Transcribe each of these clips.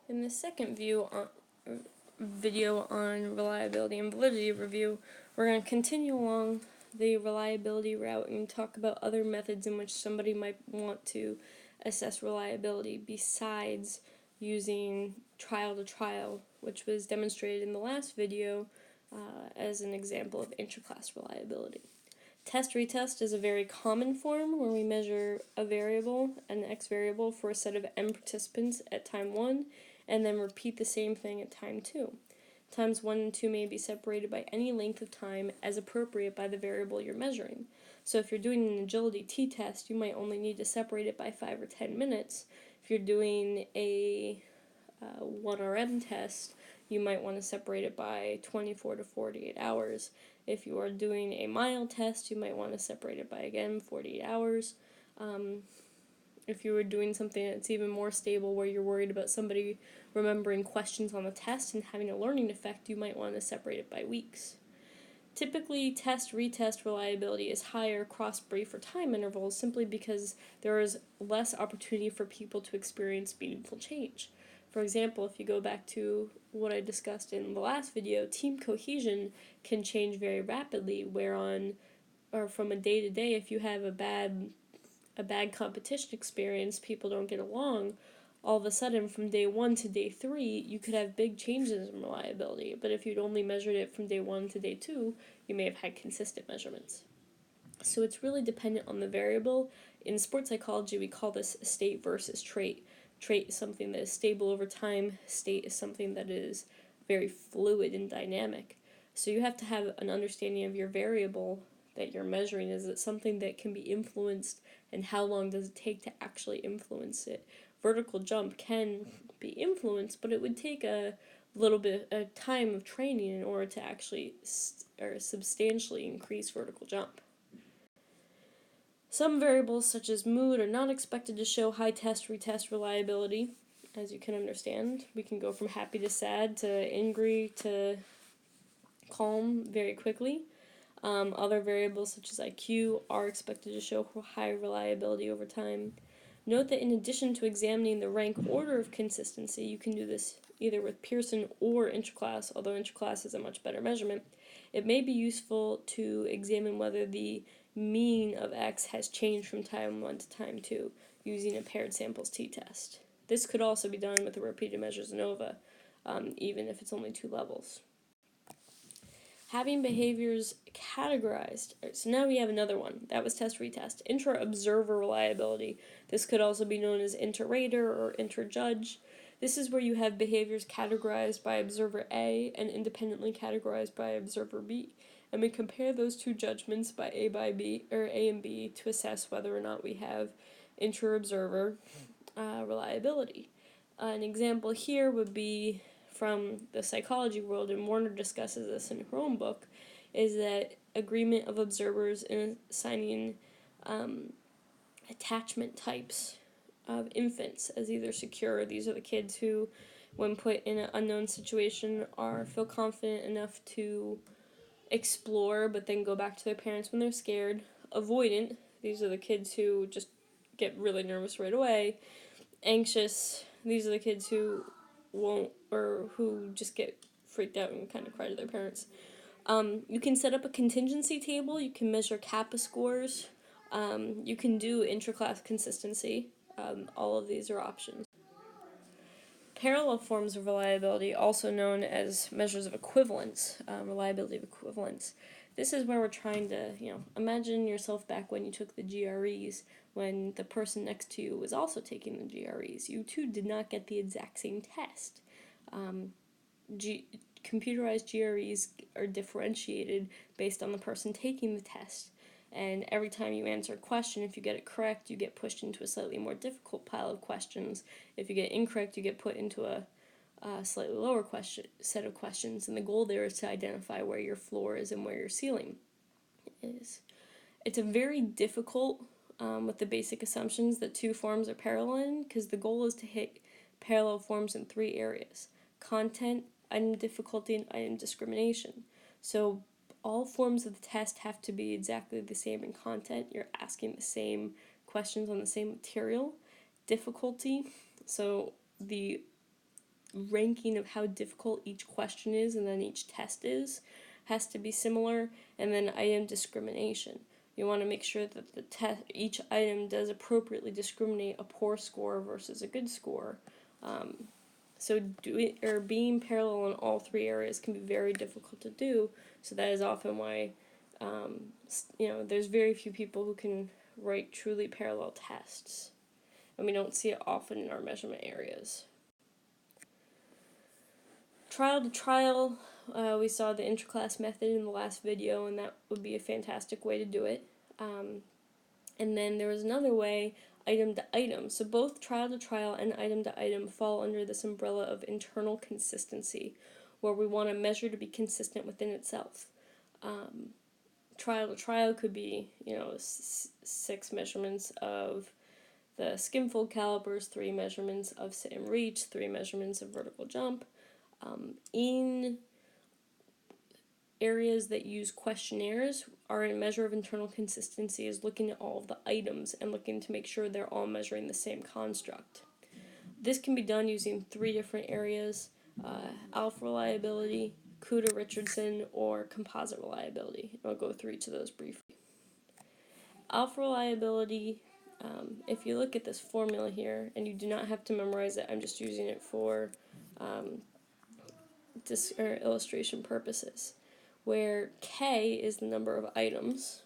In the second video on reliability and validity review, we're going to continue along the reliability route and talk about other methods in which somebody might want to assess reliability besides using trial to trial, which was demonstrated in the last video as an example of interclass reliability. Test-retest is a very common form where we measure a variable, an x variable, for a set of n participants at time 1, and then repeat the same thing at time 2. Times 1 and 2 may be separated by any length of time as appropriate by the variable you're measuring. So if you're doing an agility t-test, you might only need to separate it by 5 or 10 minutes. If you're doing a 1RM test, you might want to separate it by 24 to 48 hours. If you are doing a mile test, you might want to separate it by, again, 48 hours. If you were doing something that's even more stable where you're worried about somebody remembering questions on the test and having a learning effect, you might want to separate it by weeks. Typically, test-retest reliability is higher across briefer time intervals simply because there is less opportunity for people to experience meaningful change. For example, if you go back to what I discussed in the last video, team cohesion can change very rapidly, from a day to day, if you have a bad competition experience, people don't get along, all of a sudden from day 1 to day 3, you could have big changes in reliability. But if you'd only measured it from day 1 to day 2, you may have had consistent measurements. So it's really dependent on the variable. In sports psychology, we call this state versus trait. Trait is something that is stable over time. State is something that is very fluid and dynamic. So you have to have an understanding of your variable that you're measuring. Is it something that can be influenced, and how long does it take to actually influence it? Vertical jump can be influenced, but it would take a little bit of time of training in order to actually substantially increase vertical jump. Some variables, such as mood, are not expected to show high test-retest reliability, as you can understand. We can go from happy to sad to angry to calm very quickly. Other variables, such as IQ, are expected to show high reliability over time. Note that in addition to examining the rank order of consistency, you can do this either with Pearson or interclass, although interclass is a much better measurement. It may be useful to examine whether the mean of X has changed from time 1 to time 2 using a paired samples t-test. This could also be done with a repeated measures ANOVA, even if it's only 2 levels. Having behaviors categorized. So now we have another one. That was test-retest. Inter-observer reliability. This could also be known as inter-rater or inter-judge. This is where you have behaviors categorized by observer A and independently categorized by observer B. And we compare those two judgments by A and B to assess whether or not we have inter-observer reliability. An example here would be from the psychology world, and Warner discusses this in her own book, is that agreement of observers in assigning attachment types of infants as either secure. These are the kids who, when put in an unknown situation, feel confident enough to explore but then go back to their parents when they're scared. Avoidant, these are the kids who just get really nervous right away. Anxious, these are the kids who who just get freaked out and kind of cry to their parents. You can set up a contingency table. You can measure kappa scores. You can do intraclass consistency. All of these are options. Parallel forms of reliability, also known as measures of equivalence, reliability of equivalence. This is where we're trying to, imagine yourself back when you took the GREs, when the person next to you was also taking the GREs. You two did not get the exact same test. Computerized GREs are differentiated based on the person taking the test. And every time you answer a question, if you get it correct, you get pushed into a slightly more difficult pile of questions. If you get incorrect, you get put into a slightly lower set of questions. And the goal there is to identify where your floor is and where your ceiling is. It's a very difficult, with the basic assumptions that two forms are parallel, because the goal is to hit parallel forms in 3 areas: content, item difficulty, and item discrimination. So all forms of the test have to be exactly the same in content. You're asking the same questions on the same material. Difficulty, so the ranking of how difficult each question is and then each test is has to be similar, and then item discrimination. You want to make sure that each item does appropriately discriminate a poor score versus a good score. So being parallel in all three areas can be very difficult to do. So that is often why, there's very few people who can write truly parallel tests, and we don't see it often in our measurement areas. Trial to trial, we saw the interclass method in the last video, and that would be a fantastic way to do it. And then there was another way, item to item. So both trial to trial and item to item fall under this umbrella of internal consistency, where we want a measure to be consistent within itself. Trial to trial could be, 6 measurements of the skim fold calipers, 3 measurements of sit and reach, 3 measurements of vertical jump. In areas that use questionnaires, our measure of internal consistency is looking at all of the items and looking to make sure they're all measuring the same construct. This can be done using 3 different areas: alpha reliability, Kuta-Richardson, or composite reliability. I'll go through each of those briefly. Alpha reliability, if you look at this formula here, and you do not have to memorize it, I'm just using it for illustration purposes, where K is the number of items,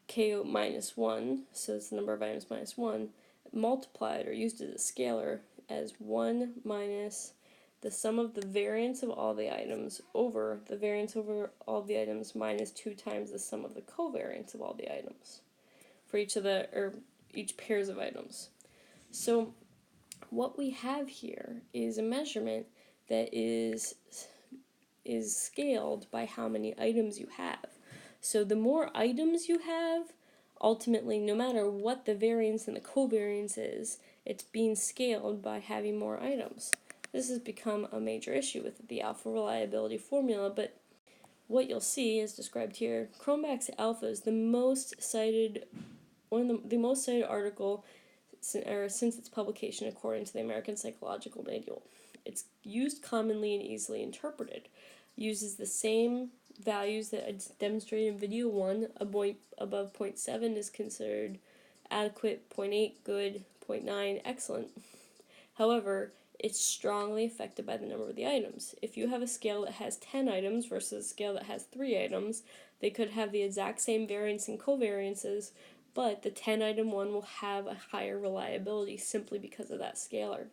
K minus 1, so it's the number of items minus 1, multiplied or used as a scalar as 1 minus the sum of the variance of all the items over the variance over all the items minus 2 times the sum of the covariance of all the items for each pairs of items. So what we have here is a measurement that is scaled by how many items you have. So the more items you have, ultimately, no matter what the variance and the covariance is, it's being scaled by having more items. This has become a major issue with the alpha reliability formula, but what you'll see is described here. Cronbach's alpha is the most cited, one of the most cited article since its publication according to the American Psychological Manual. It's used commonly and easily interpreted. Uses the same values that I demonstrated in video 1. A point above 0.7 is considered adequate, 0.8 good, 0.9 excellent. However, it's strongly affected by the number of the items. If you have a scale that has 10 items versus a scale that has 3 items, they could have the exact same variance and covariances, but the 10 item one will have a higher reliability simply because of that scalar.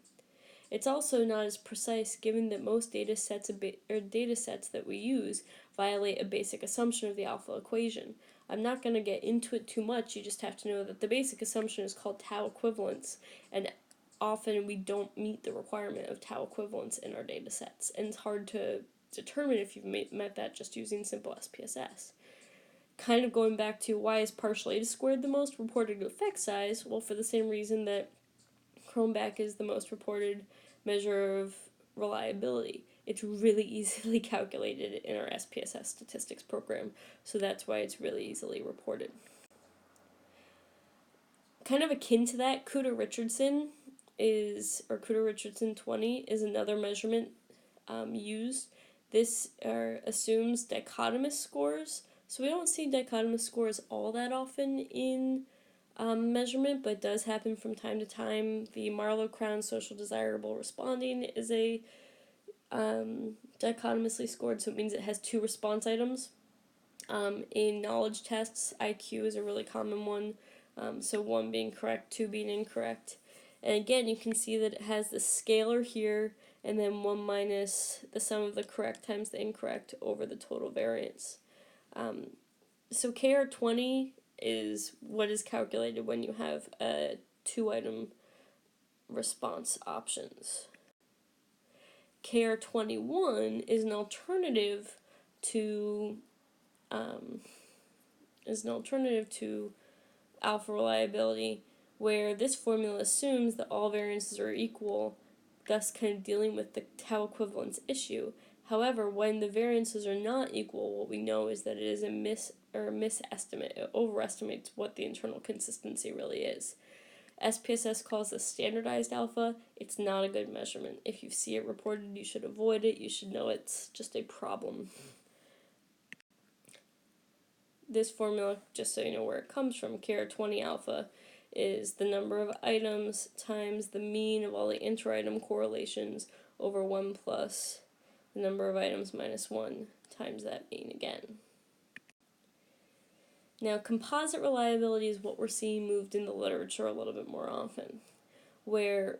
It's also not as precise given that most data sets that we use violate a basic assumption of the alpha equation. I'm not going to get into it too much, you just have to know that the basic assumption is called tau equivalence, and often we don't meet the requirement of tau equivalence in our data sets, and it's hard to determine if you've met that just using simple SPSS. Kind of going back to why is partial eta squared the most reported effect size? Well, for the same reason that Cronbach is the most reported measure of reliability. It's really easily calculated in our SPSS statistics program, so that's why it's really easily reported. Kind of akin to that, Kuta-Richardson Kuta-Richardson 20 is another measurement used. This assumes dichotomous scores, so we don't see dichotomous scores all that often in measurement, but does happen from time to time. The Marlowe-Crown social desirable responding is a dichotomously scored, so it means it has 2 response items. In knowledge tests, IQ is a really common one, so 1 being correct, 2 being incorrect. And again, you can see that it has the scalar here, and then 1 minus the sum of the correct times the incorrect over the total variance. So KR20 is what is calculated when you have 2-item response options. KR21 is an alternative to alpha reliability, where this formula assumes that all variances are equal, thus kind of dealing with the tau equivalence issue. However, when the variances are not equal, what we know is that it is a misestimate. It overestimates what the internal consistency really is. SPSS calls this standardized alpha. It's not a good measurement. If you see it reported, you should avoid it. You should know it's just a problem. This formula, just so you know where it comes from, KR20 alpha, is the number of items times the mean of all the inter-item correlations over 1 plus the number of items minus 1 times that mean again. Now, composite reliability is what we're seeing moved in the literature a little bit more often, where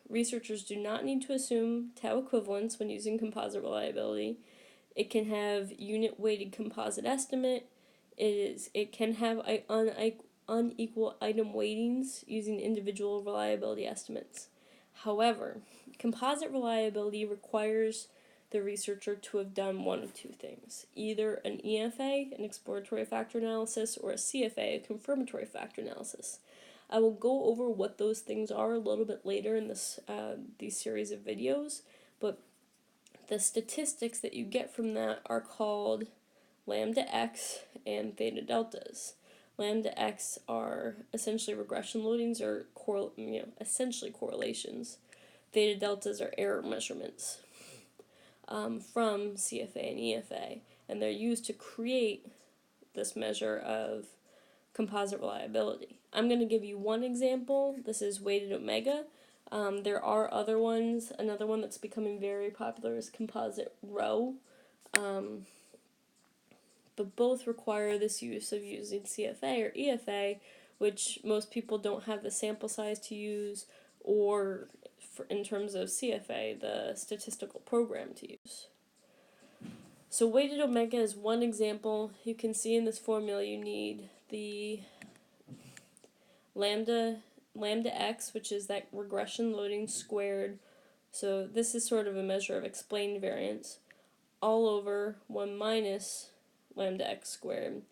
researchers do not need to assume tau equivalence when using composite reliability. It can have unit-weighted composite estimate. It can have unequal item weightings using individual reliability estimates. However, composite reliability requires the researcher to have done one of two things: either an EFA, an exploratory factor analysis, or a CFA, a confirmatory factor analysis. I will go over what those things are a little bit later in these series of videos, but the statistics that you get from that are called lambda x and theta deltas. Lambda x are essentially regression loadings or essentially correlations. Theta deltas are error measurements from CFA and EFA, and they're used to create this measure of composite reliability. I'm going to give you one example. This is weighted omega. There are other ones. Another one that's becoming very popular is composite rho. But both require this use of using CFA or EFA, which most people don't have the sample size to use, or in terms of CFA, the statistical program to use. So weighted omega is one example. You can see in this formula you need the lambda x, which is that regression loading squared. So this is sort of a measure of explained variance, all over 1 minus lambda x squared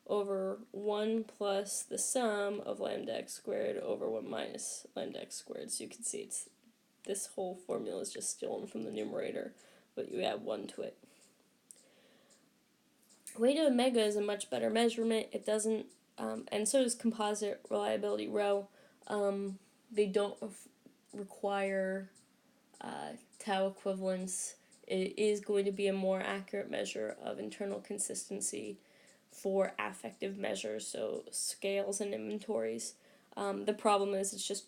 over 1 plus the sum of lambda x squared over 1 minus lambda x squared. So you can see this whole formula is just stolen from the numerator, but you add 1 to it. Weighted omega is a much better measurement. It doesn't, and so does composite reliability rho. They don't require tau equivalence. It is going to be a more accurate measure of internal consistency for affective measures, so scales and inventories. The problem is it's just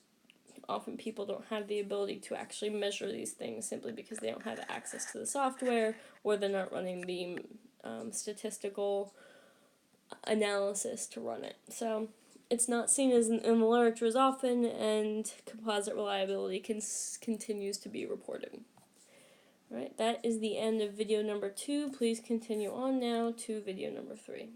often people don't have the ability to actually measure these things simply because they don't have access to the software, or they're not running the statistical analysis to run it. So it's not seen as in the literature as often, and composite reliability continues to be reported. Alright, that is the end of video number 2. Please continue on now to video number 3.